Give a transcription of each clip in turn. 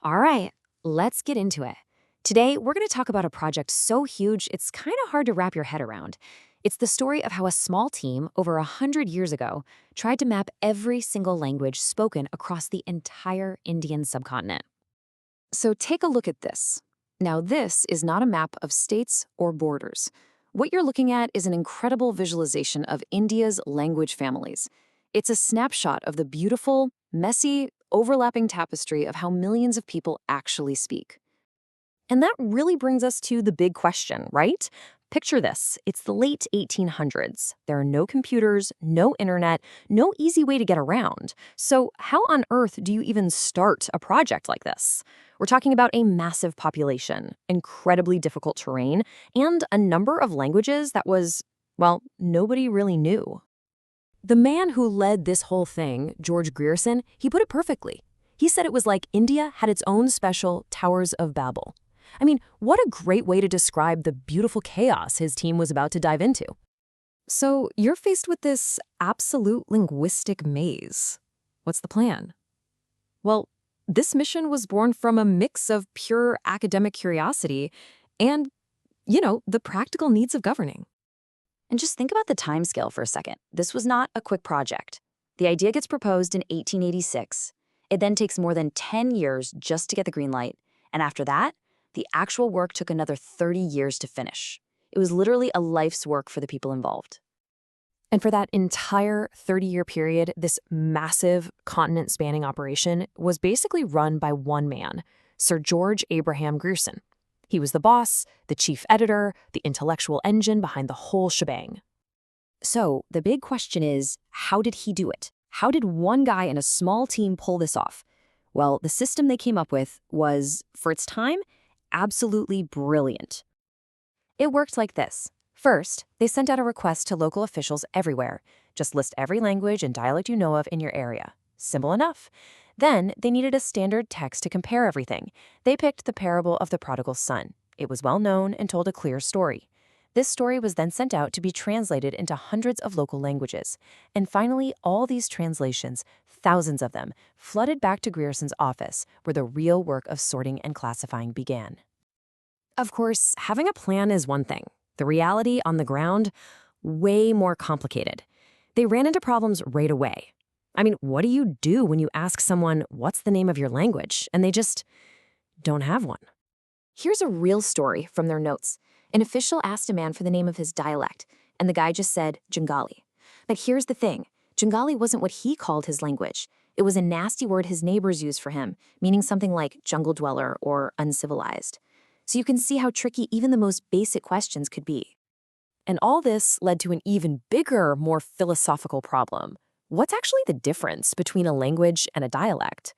All right, let's get into it. Today, we're going to talk about a project so huge it's kind of hard to wrap your head around. It's the story of how a small team over 100 years ago tried to map every single language spoken across the entire Indian subcontinent. So take a look at this. Now, this is not a map of states or borders. What you're looking at is an incredible visualization of India's language families. It's a snapshot of the beautiful, messy, overlapping tapestry of how millions of people actually speak. And that really brings us to the big question, right? Picture this. It's the late 1800s. There are no computers, no internet, no easy way to get around. So how on earth do you even start a project like this? We're talking about a massive population, incredibly difficult terrain, and a number of languages that was, well, nobody really knew. The man who led this whole thing, George Grierson, he put it perfectly. He said it was like India had its own special Towers of Babel. I mean, what a great way to describe the beautiful chaos his team was about to dive into. So you're faced with this absolute linguistic maze. What's the plan? Well, this mission was born from a mix of pure academic curiosity and, the practical needs of governing. And just think about the timescale for a second. This was not a quick project. The idea gets proposed in 1886. It then takes more than 10 years just to get the green light. And after that, the actual work took another 30 years to finish. It was literally a life's work for the people involved. And for that entire 30-year period, this massive continent-spanning operation was basically run by one man, Sir George Abraham Grierson. He was the boss, the chief editor, the intellectual engine behind the whole shebang. So the big question is, how did he do it? How did one guy in a small team pull this off? Well, the system they came up with was, for its time, absolutely brilliant. It worked like this. First, they sent out a request to local officials everywhere. Just list every language and dialect you know of in your area. Simple enough. Then, they needed a standard text to compare everything. They picked the parable of the prodigal son. It was well known and told a clear story. This story was then sent out to be translated into hundreds of local languages. And finally, all these translations, thousands of them, flooded back to Grierson's office, where the real work of sorting and classifying began. Of course, having a plan is one thing. The reality on the ground, way more complicated. They ran into problems right away. I mean, what do you do when you ask someone, what's the name of your language, and they just don't have one? Here's a real story from their notes. An official asked a man for the name of his dialect, and the guy just said Bengali. But here's the thing. Bengali wasn't what he called his language. It was a nasty word his neighbors used for him, meaning something like jungle dweller or uncivilized. So you can see how tricky even the most basic questions could be. And all this led to an even bigger, more philosophical problem. What's actually the difference between a language and a dialect?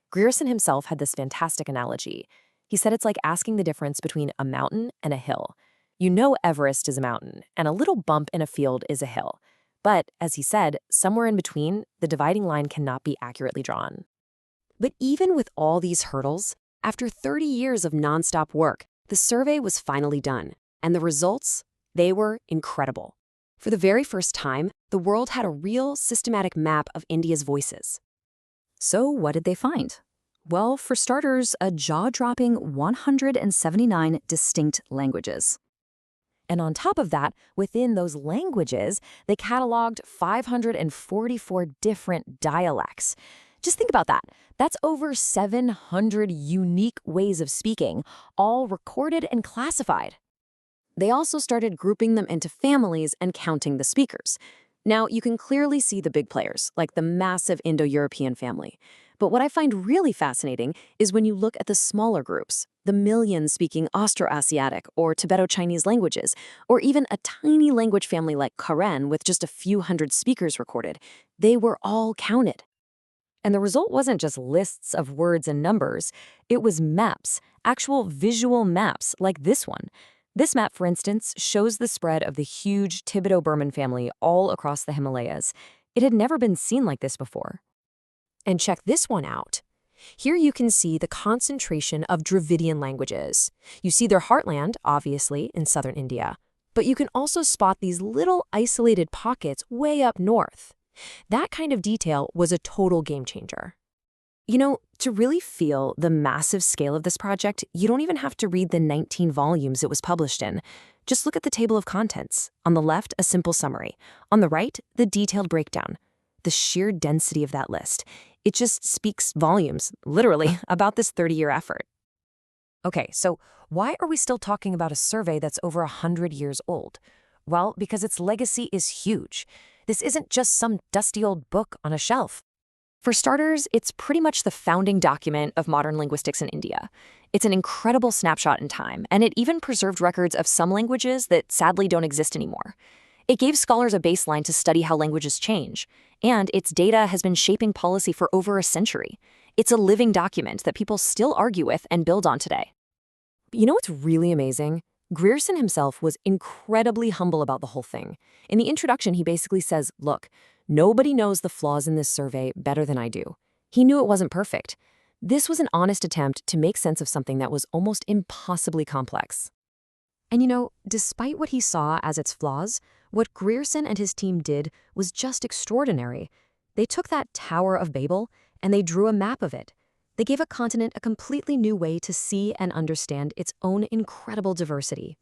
Grierson himself had this fantastic analogy. He said it's like asking the difference between a mountain and a hill. You know Everest is a mountain, and a little bump in a field is a hill. But, as he said, somewhere in between, the dividing line cannot be accurately drawn. But even with all these hurdles, after 30 years of nonstop work, the survey was finally done. And the results? They were incredible. For the very first time, the world had a real systematic map of India's voices. So what did they find? Well, for starters, a jaw-dropping 179 distinct languages. And on top of that, within those languages, they cataloged 544 different dialects. Just think about that. That's over 700 unique ways of speaking, all recorded and classified. They also started grouping them into families and counting the speakers. Now, you can clearly see the big players, like the massive Indo-European family. But what I find really fascinating is when you look at the smaller groups, the millions speaking Austroasiatic or Tibeto-Chinese languages, or even a tiny language family like Karen with just a few hundred speakers recorded, they were all counted. And the result wasn't just lists of words and numbers, it was maps, actual visual maps like this one. This map, for instance, shows the spread of the huge Tibeto-Burman family all across the Himalayas. It had never been seen like this before. And check this one out. Here you can see the concentration of Dravidian languages. You see their heartland, obviously, in southern India. But you can also spot these little isolated pockets way up north. That kind of detail was a total game changer. To really feel the massive scale of this project, you don't even have to read the 19 volumes it was published in. Just look at the table of contents. On the left, a simple summary. On the right, the detailed breakdown. The sheer density of that list. It just speaks volumes, literally, about this 30-year effort. Okay, so why are we still talking about a survey that's over 100 years old? Well, because its legacy is huge. This isn't just some dusty old book on a shelf. For starters, it's pretty much the founding document of modern linguistics in India. It's an incredible snapshot in time, and it even preserved records of some languages that sadly don't exist anymore. It gave scholars a baseline to study how languages change, and its data has been shaping policy for over a century. It's a living document that people still argue with and build on today. But you know what's really amazing? Grierson himself was incredibly humble about the whole thing. In the introduction, he basically says, look, nobody knows the flaws in this survey better than I do. He knew it wasn't perfect. This was an honest attempt to make sense of something that was almost impossibly complex. And despite what he saw as its flaws, what Grierson and his team did was just extraordinary. They took that Tower of Babel and they drew a map of it. They gave a continent a completely new way to see and understand its own incredible diversity.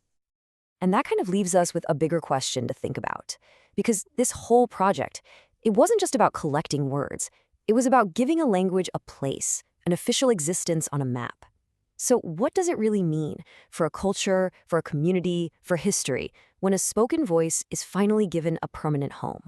And that kind of leaves us with a bigger question to think about. Because this whole project, it wasn't just about collecting words. It was about giving a language a place, an official existence on a map. So what does it really mean for a culture, for a community, for history, when a spoken voice is finally given a permanent home?